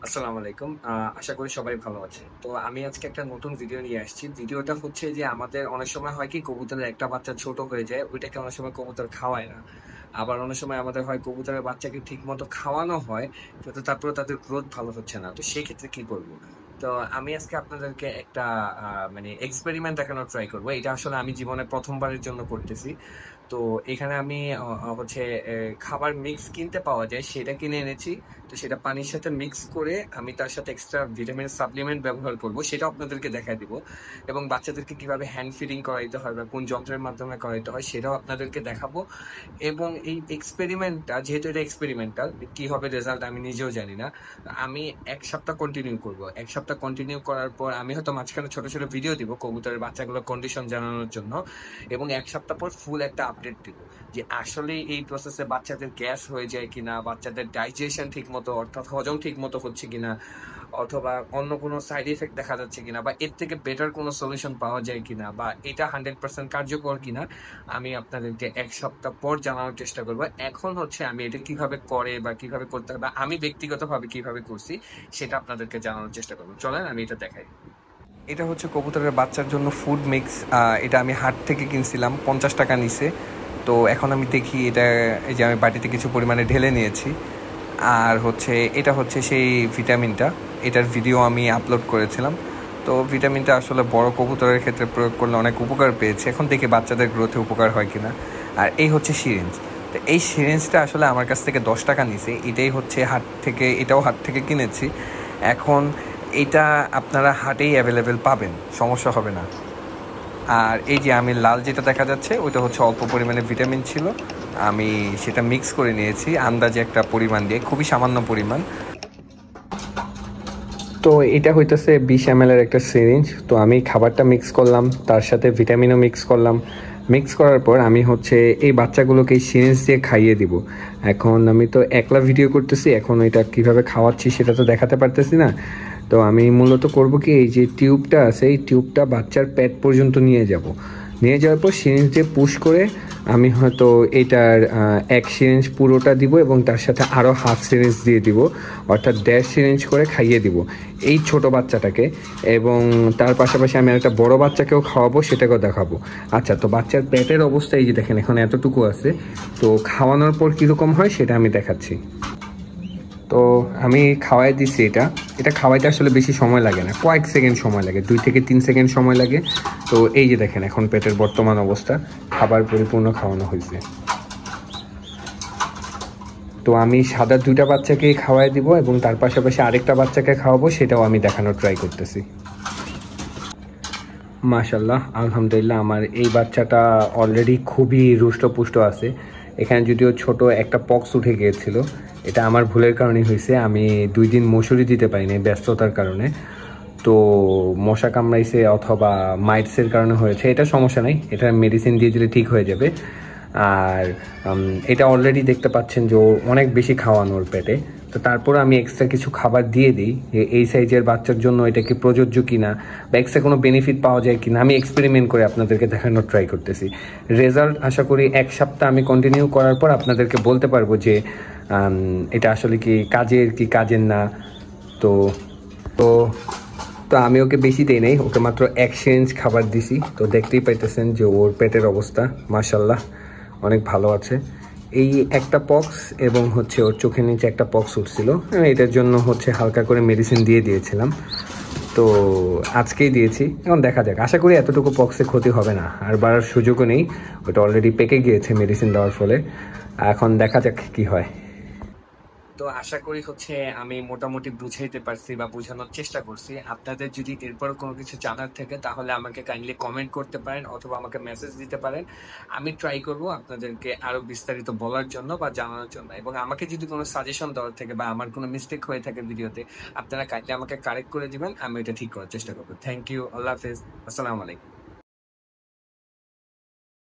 আসসালামু আলাইকুম। আশা করি সবাই ভালো আছেন। তো আমি আজকে একটা নতুন ভিডিও নিয়ে আসছি। ভিডিওটা হচ্ছে যে আমাদের অনেক সময় হয় কি কবুতরের একটা বাচ্চা ছোট হয়ে যায়, ওইটাকে অনেক সময় কবুতর খাওয়ায় না। আবার অনেক সময় আমাদের হয় কবুতরের বাচ্চাকে ঠিকমতো খাওয়ানো হয়, কিন্তু তারপরেও তাদের গ্রোথ ভালো হচ্ছে না। তো সেক্ষেত্রে কি করব? তো আমি আজকে আপনাদেরকে একটা আ মানে এক্সপেরিমেন্ট দেখানোর ট্রাই করব। এটা আসলে আমি জীবনে ১ম বারের জন্য করতেছি। তো এখানে আমি অ অ হচ্ছে খাবার মিক্স কিনতে পাওয়া যায়, সেটা কিনে এনেছি। তো সেটা পানির সাথে মিক্স করে আমি তার সাথে এক্সট্রা ভিটামিন সাপ্লিমেন্ট ব্যবহার করব। সেটাও আপনাদেরকে দেখায় দিব। এবং বাচ্চাদেরকে কিভাবে হ্যান্ড ফিডিং করাইতে হয় বা কোন যন্ত্রের মাধ্যমে করাইতে হয় সেটাও আপনাদেরকে দেখাবো। এবং এই এক্সপেরিমেন্টটা যেহেতু এটা এক্সপেরিমেন্টাল, কি হবে রেজাল্ট আমি নিজেও জানি না। আমি ১ সপ্তাহ কন্টিনিউ করব। ১ সপ্তাহ কন্টিনিউ করার পর আমি হয়তো মাঝখানে ছোট, ছোট ভিডিও দিব কবুতরের বাচ্চাগুলোর কন্ডিশন জানানোর জন্য। এবং ১ সপ্তাহ পর ফুল একটা আপডেট দিব। যে আসলেই এই প্রসেসে বাচ্চাদের গ্যাস হয়ে যায় কিনা, বাচ্চাদের ডাইজেশন ঠিকমতো অর্থাৎ হজম ঠিকমতো হচ্ছে কিনা, অথবা অন্য কোনো সাইড ইফেক্ট দেখা যাচ্ছে কিনা, বা এর থেকে বেটার কোনো সলিউশন পাওয়া যায় কিনা, বা এটা 100% কার্যকর কিনা, আমি আপনাদেরকে ১ সপ্তাহ পর জানানোর চেষ্টা করব। এখন হচ্ছে আমি এটা কিভাবে করে বা কিভাবে করতে হয় বা আমি ব্যক্তিগতভাবে কিভাবে করছি সেটা আপনাদেরকে জানানোর চেষ্টা করব। চলেন আমি এটা দেখাই। এটা হচ্ছে কবুতরের বাচ্চার জন্য ফুড মিক্স। এটা আমি হাট থেকে কিনছিলাম, ৳৫০ নিছে। তো এখন আমি দেখি এটা, এই যে আমি বাটিতে কিছু পরিমাণে ঢেলে নিয়েছি। আর হচ্ছে এটা হচ্ছে সেই ভিটামিনটা, এটার ভিডিও আমি আপলোড করেছিলাম। তো ভিটামিনটা আসলে বড় কবুতরের ক্ষেত্রে প্রয়োগ করলে অনেক উপকার পেয়েছে, এখন দেখি বাচ্চাদের গ্রোথে উপকার হয় কিনা। আর এই হচ্ছে সিরিঞ্জ। তো এই সিরিঞ্জটা আসলে আমার কাছ থেকে ৳১০ নিছে। এটাই হচ্ছে হাট থেকে, এটাও হাট থেকে কিনেছি। এখন এইটা আপনারা হাটেই অ্যাভেলেবেল পাবেন, সমস্যা হবে না। আর এই যে আমি লাল যেটা দেখা যাচ্ছে ওইটা হচ্ছে অল্প পরিমাণে ভিটামিন ছিল। আমি সেটা মিক্স করে নিয়েছি আন্দাজে একটা পরিমাণ দিয়ে, খুবই সামান্য পরিমাণ। তো এটা হইতেছে ২০ ml এর একটা সিরিঞ্জ। তো আমি খাবারটা মিক্স করলাম, তার সাথে ভিটামিনও মিক্স করলাম। মিক্স করার পর আমি হচ্ছে এই বাচ্চাগুলোকে এই সিরিঞ্জ দিয়ে খাইয়ে দিব। এখন আমি তো একলা ভিডিও করতেছি, এখন এটা কিভাবে খাওয়াচ্ছি সেটা তো দেখাতে পারতেছি না। তো আমি মূলত করব কি, এই যে টিউবটা আছে এই টিউবটা বাচ্চার পেট পর্যন্ত নিয়ে যাব। নিয়ে যাওয়ার পর সিরিঞ্জ দিয়ে পুশ করে আমি হয়তো এটার ১ সিরিঞ্জ পুরোটা দিব এবং তার সাথে আরও হাফ সিরিঞ্জ দিয়ে দিব, অর্থাৎ ১.৫ সিরিঞ্জ করে খাইয়ে দিব এই ছোট বাচ্চাটাকে। এবং তার পাশাপাশি আমি একটা বড় বাচ্চাকেও খাওয়াবো, সেটাকেও দেখাবো। আচ্ছা, তো বাচ্চার পেটের অবস্থা এই যে দেখেন, এখন এতটুকু আছে। তো খাওয়ানোর পর কীরকম হয় সেটা আমি দেখাচ্ছি। তো আমি খাওয়াই দিচ্ছি এটা। এটা খাওয়াইতে আসলে বেশি সময় লাগে না, কয়েক সেকেন্ড সময় লাগে, ২ থেকে ৩ সেকেন্ড সময় লাগে। তো এই যে দেখেন এখন পেটের বর্তমান অবস্থা, খাবার পরিপূর্ণ খাওয়ানো হয়েছে। তো আমি সাদা ২টা বাচ্চাকেই খাওয়াই দিব এবং তার পাশাপাশি আরেকটা বাচ্চাকে খাওয়াবো, সেটাও আমি দেখানোর ট্রাই করতেছি। মাশাআল্লাহ, আলহামদুলিল্লাহ, আমার এই বাচ্চাটা অলরেডি খুবই রুষ্টপুষ্ট আছে। এখানে যদিও ছোট একটা পক্স উঠে গিয়েছিল, এটা আমার ভুলের কারণেই হয়েছে। আমি ২ দিন মশুরি দিতে পারিনি ব্যস্ততার কারণে। তো মশা কামড়াইছে অথবা মাইটসের কারণে হয়েছে, এটা সমস্যা নাই, এটা মেডিসিন দিয়ে দিলে ঠিক হয়ে যাবে। আর এটা অলরেডি দেখতে পাচ্ছেন যে ও অনেক বেশি খাওয়ানোর পেটে। তো তারপর আমি এক্সট্রা কিছু খাবার দিয়ে দিই যে এই সাইজের বাচ্চার জন্য এটা কি প্রযোজ্য কিনা বা এক্সট্রা কোনো বেনিফিট পাওয়া যায় কিনা, আমি এক্সপেরিমেন্ট করে আপনাদেরকে দেখানোর ট্রাই করতেছি। রেজাল্ট আশা করি ১ সপ্তাহ আমি কন্টিনিউ করার পর আপনাদেরকে বলতে পারবো যে এটা আসলে কি কাজের কি কাজের না। তো তো তো আমি ওকে বেশি দেই নাই, ওকে মাত্র ১ সিরিঞ্জ খাবার দিছি। তো দেখতেই পাইতেছেন যে ওর পেটের অবস্থা মাশাআল্লাহ অনেক ভালো আছে। এই একটা পক্স এবং হচ্ছে ওর চোখের নিচে একটা পক্স উঠছিল, এটার জন্য হচ্ছে হালকা করে মেডিসিন দিয়ে দিয়েছিলাম। তো আজকেই দিয়েছি, এখন দেখা যাক, আশা করি এতটুকু পক্সে ক্ষতি হবে না, আর বাড়ার সুযোগও নেই। ওটা অলরেডি পেকে গিয়েছে মেডিসিন দেওয়ার ফলে। এখন দেখা যাক কি হয়। তো আশা করি হচ্ছে আমি মোটামুটি বুঝাইতে পারছি বা বোঝানোর চেষ্টা করছি। আপনাদের যদি এরপরও কোনো কিছু জানার থাকে তাহলে আমাকে কাইন্ডলি কমেন্ট করতে পারেন অথবা আমাকে মেসেজ দিতে পারেন। আমি ট্রাই করব আপনাদেরকে আরো বিস্তারিত বলার জন্য বা জানানোর জন্য। এবং আমাকে যদি কোনো সাজেশন দেওয়ার থাকে বা আমার কোনো মিস্টেক হয়ে থাকে ভিডিওতে, আপনারা কাইন্ডলি আমাকে কারেক্ট করে দিবেন। আমি এটা ঠিক করার চেষ্টা করব। Thank you. আল্লাহ হাফেজ। আসসালামু আলাইকুম।